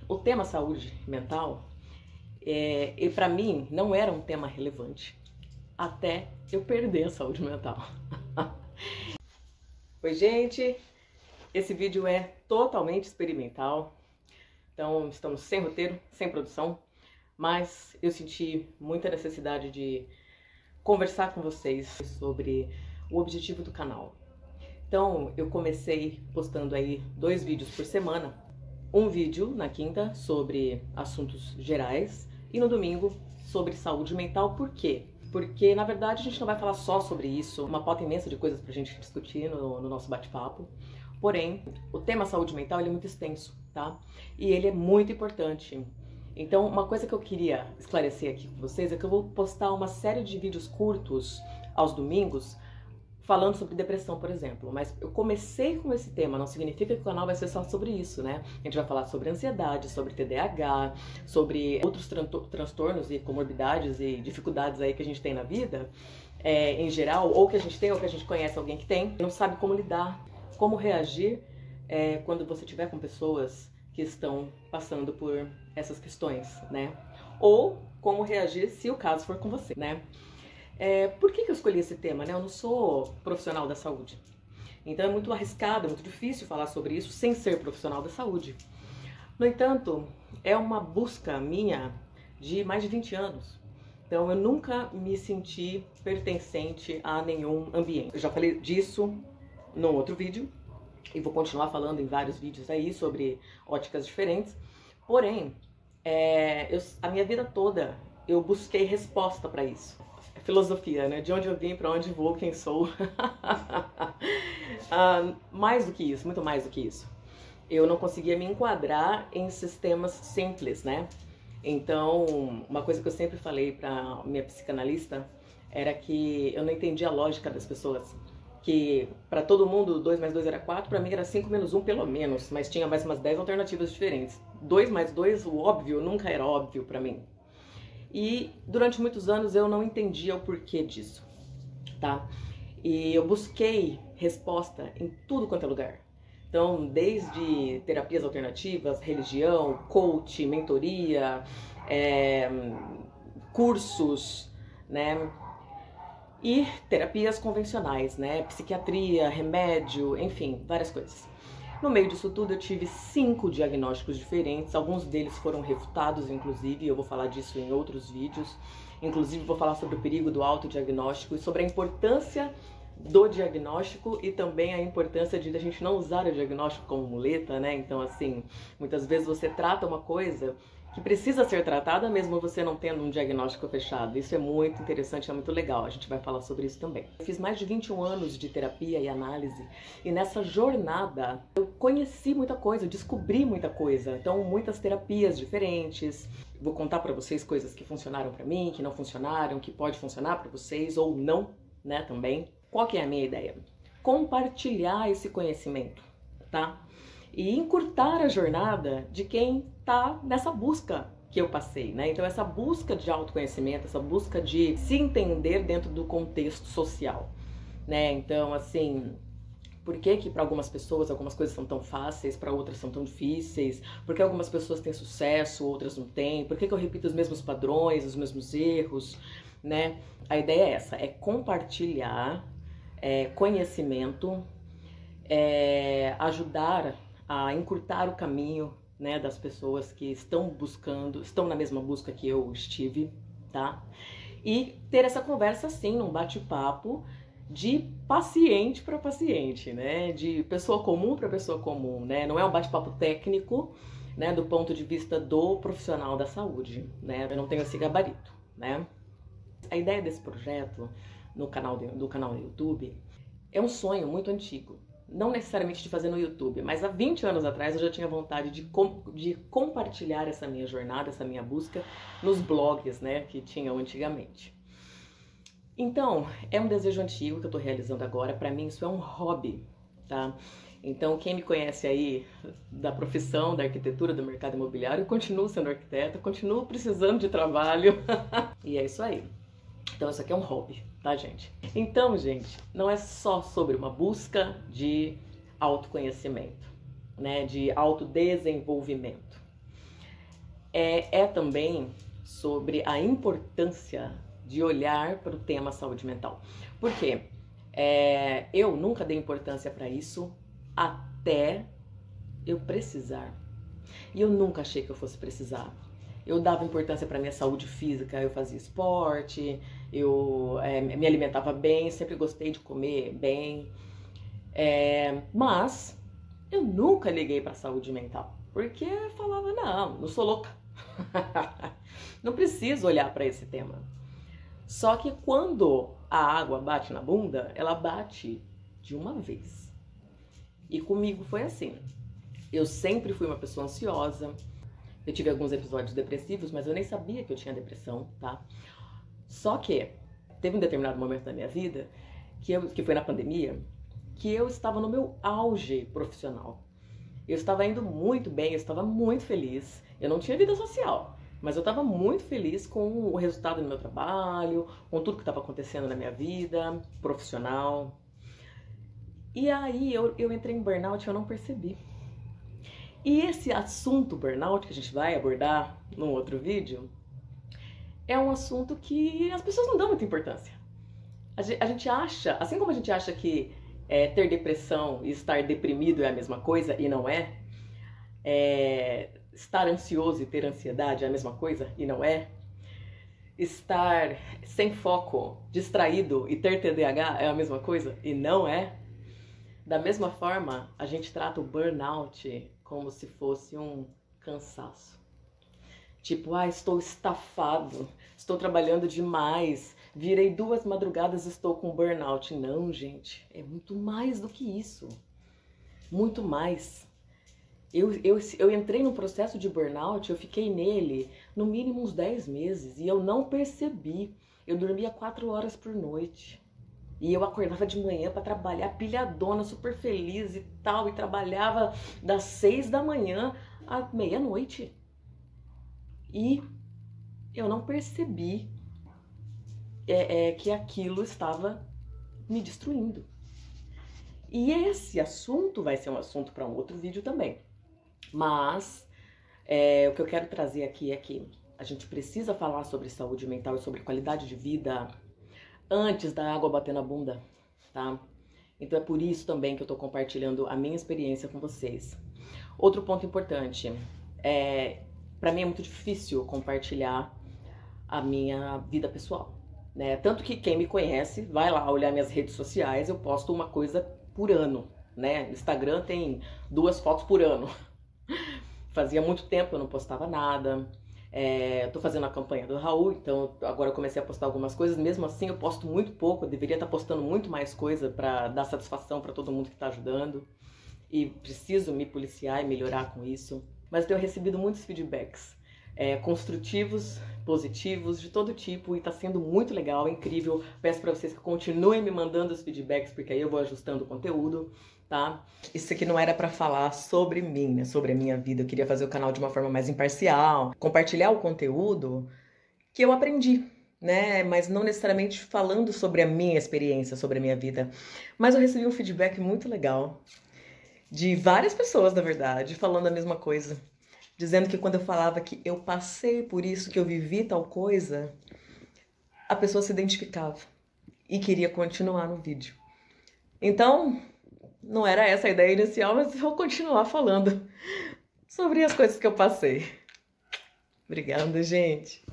O tema saúde mental, e para mim, não era um tema relevante até eu perder a saúde mental. Oi, gente! Esse vídeo é totalmente experimental, então estamos sem roteiro, sem produção, mas eu senti muita necessidade de conversar com vocês sobre o objetivo do canal. Então, eu comecei postando aí 2 vídeos por semana. Um vídeo na quinta sobre assuntos gerais e no domingo sobre saúde mental. Por quê? Porque, na verdade, a gente não vai falar só sobre isso, uma pauta imensa de coisas pra gente discutir no nosso bate-papo. Porém, o tema saúde mental ele é muito extenso, tá? E ele é muito importante. Então, uma coisa que eu queria esclarecer aqui com vocês é que eu vou postar uma série de vídeos curtos aos domingos falando sobre depressão, por exemplo. Mas eu comecei com esse tema, não significa que o canal vai ser só sobre isso, né? A gente vai falar sobre ansiedade, sobre TDAH, sobre outros transtornos e comorbidades e dificuldades aí que a gente tem na vida, em geral, ou que a gente tem, ou que a gente conhece alguém que tem, não sabe como lidar, como reagir quando você estiver com pessoas que estão passando por essas questões, né? Ou como reagir se o caso for com você, né? Por que eu escolhi esse tema, né? Eu não sou profissional da saúde. Então é muito arriscado, é muito difícil falar sobre isso sem ser profissional da saúde. No entanto, é uma busca minha de mais de 20 anos. Então eu nunca me senti pertencente a nenhum ambiente. Eu já falei disso num outro vídeo e vou continuar falando em vários vídeos aí sobre óticas diferentes. Porém, a minha vida toda eu busquei resposta para isso. Filosofia, né? De onde eu vim, para onde vou, quem sou. Mais do que isso, muito mais do que isso. Eu não conseguia me enquadrar em sistemas simples, né? Então, uma coisa que eu sempre falei para minha psicanalista era que eu não entendia a lógica das pessoas. Que para todo mundo 2 mais 2 era 4, para mim era 5 menos 1 pelo menos, mas tinha mais umas 10 alternativas diferentes. 2 mais 2, o óbvio, nunca era óbvio para mim. E durante muitos anos eu não entendia o porquê disso, tá? E eu busquei resposta em tudo quanto é lugar. Então, desde terapias alternativas, religião, coach, mentoria, cursos, né? E terapias convencionais, né? Psiquiatria, remédio, enfim, várias coisas. No meio disso tudo eu tive 5 diagnósticos diferentes, alguns deles foram refutados, inclusive, eu vou falar disso em outros vídeos. Inclusive vou falar sobre o perigo do autodiagnóstico e sobre a importância do diagnóstico e também a importância de a gente não usar o diagnóstico como muleta, né? Então, assim, muitas vezes você trata uma coisa que precisa ser tratada mesmo você não tendo um diagnóstico fechado. Isso é muito interessante, é muito legal, a gente vai falar sobre isso também. Eu fiz mais de 21 anos de terapia e análise e nessa jornada eu conheci muita coisa, eu descobri muita coisa. Então, muitas terapias diferentes. Vou contar pra vocês coisas que funcionaram pra mim, que não funcionaram, que pode funcionar pra vocês ou não, né, também. Qual que é a minha ideia? Compartilhar esse conhecimento, tá? E encurtar a jornada de quem tá nessa busca que eu passei, né? Então essa busca de autoconhecimento, essa busca de se entender dentro do contexto social, né? Então, assim, por que para algumas pessoas algumas coisas são tão fáceis, para outras são tão difíceis? Por que algumas pessoas têm sucesso, outras não têm? Por que eu repito os mesmos padrões, os mesmos erros, né? A ideia é essa, é compartilhar conhecimento, ajudar a encurtar o caminho, né, das pessoas que estão buscando, estão na mesma busca que eu estive, tá? E ter essa conversa assim, num bate-papo de paciente para paciente, né? De pessoa comum para pessoa comum, né? Não é um bate-papo técnico, né, do ponto de vista do profissional da saúde, né? Eu não tenho esse gabarito, né? A ideia desse projeto no canal do canal do YouTube é um sonho muito antigo. Não necessariamente de fazer no YouTube, mas há 20 anos atrás eu já tinha vontade de compartilhar essa minha jornada, essa minha busca nos blogs, né, que tinham antigamente. Então, é um desejo antigo que eu tô realizando agora, pra mim isso é um hobby, tá? Então, quem me conhece aí da profissão, da arquitetura, do mercado imobiliário, eu continuo sendo arquiteta, continuo precisando de trabalho, e é isso aí. Então, isso aqui é um hobby, tá, gente? Então, gente, não é só sobre uma busca de autoconhecimento, né, de autodesenvolvimento. é também sobre a importância de olhar para o tema saúde mental. Por quê? Eu nunca dei importância para isso até eu precisar. E eu nunca achei que eu fosse precisar. Eu dava importância para minha saúde física, eu fazia esporte, eu me alimentava bem, sempre gostei de comer bem. Mas eu nunca liguei para a saúde mental, porque eu falava, não sou louca. Não preciso olhar para esse tema. Só que quando a água bate na bunda, ela bate de uma vez. E comigo foi assim. Eu sempre fui uma pessoa ansiosa. Eu tive alguns episódios depressivos, mas eu nem sabia que eu tinha depressão, tá? Só que teve um determinado momento da minha vida, que foi na pandemia, que eu estava no meu auge profissional. Eu estava indo muito bem, eu estava muito feliz. Eu não tinha vida social, mas eu estava muito feliz com o resultado do meu trabalho, com tudo que estava acontecendo na minha vida profissional. E aí eu entrei em burnout e eu não percebi. E esse assunto burnout, que a gente vai abordar num outro vídeo, é um assunto que as pessoas não dão muita importância. A gente acha, assim como a gente acha que ter depressão e estar deprimido é a mesma coisa, e não é. Estar ansioso e ter ansiedade é a mesma coisa, e não é. Estar sem foco, distraído e ter TDAH é a mesma coisa, e não é. Da mesma forma, a gente trata o burnout como se fosse um cansaço. Tipo, estou estafado, estou trabalhando demais, virei 2 madrugadas e estou com burnout. Não, gente, é muito mais do que isso. Muito mais. Eu entrei no processo de burnout, eu fiquei nele no mínimo uns 10 meses e eu não percebi. Eu dormia 4 horas por noite. E eu acordava de manhã para trabalhar pilhadona, super feliz e tal, e trabalhava das 6 da manhã à meia-noite. E eu não percebi que aquilo estava me destruindo. E esse assunto vai ser um assunto para um outro vídeo também. Mas o que eu quero trazer aqui é que a gente precisa falar sobre saúde mental e sobre qualidade de vida antes da água bater na bunda, tá? Então é por isso também que eu tô compartilhando a minha experiência com vocês. Outro ponto importante, pra mim é muito difícil compartilhar a minha vida pessoal, né? Tanto que quem me conhece, vai lá olhar minhas redes sociais, eu posto uma coisa por ano, né? No Instagram tem 2 fotos por ano. Fazia muito tempo que eu não postava nada. Tô fazendo a campanha do Raul, então agora eu comecei a postar algumas coisas. Mesmo assim eu posto muito pouco, eu deveria estar postando muito mais coisa para dar satisfação para todo mundo que está ajudando. E preciso me policiar e melhorar com isso. Mas eu tenho recebido muitos feedbacks construtivos, positivos, de todo tipo, e tá sendo muito legal, incrível. Peço para vocês que continuem me mandando os feedbacks, porque aí eu vou ajustando o conteúdo, tá? Isso aqui não era para falar sobre mim, né? Sobre a minha vida. Eu queria fazer o canal de uma forma mais imparcial, compartilhar o conteúdo que eu aprendi, né? Mas não necessariamente falando sobre a minha experiência, sobre a minha vida. Mas eu recebi um feedback muito legal de várias pessoas, na verdade, falando a mesma coisa. Dizendo que quando eu falava que eu passei por isso, que eu vivi tal coisa, a pessoa se identificava e queria continuar no vídeo. Então, não era essa a ideia inicial, mas eu vou continuar falando sobre as coisas que eu passei. Obrigada, gente!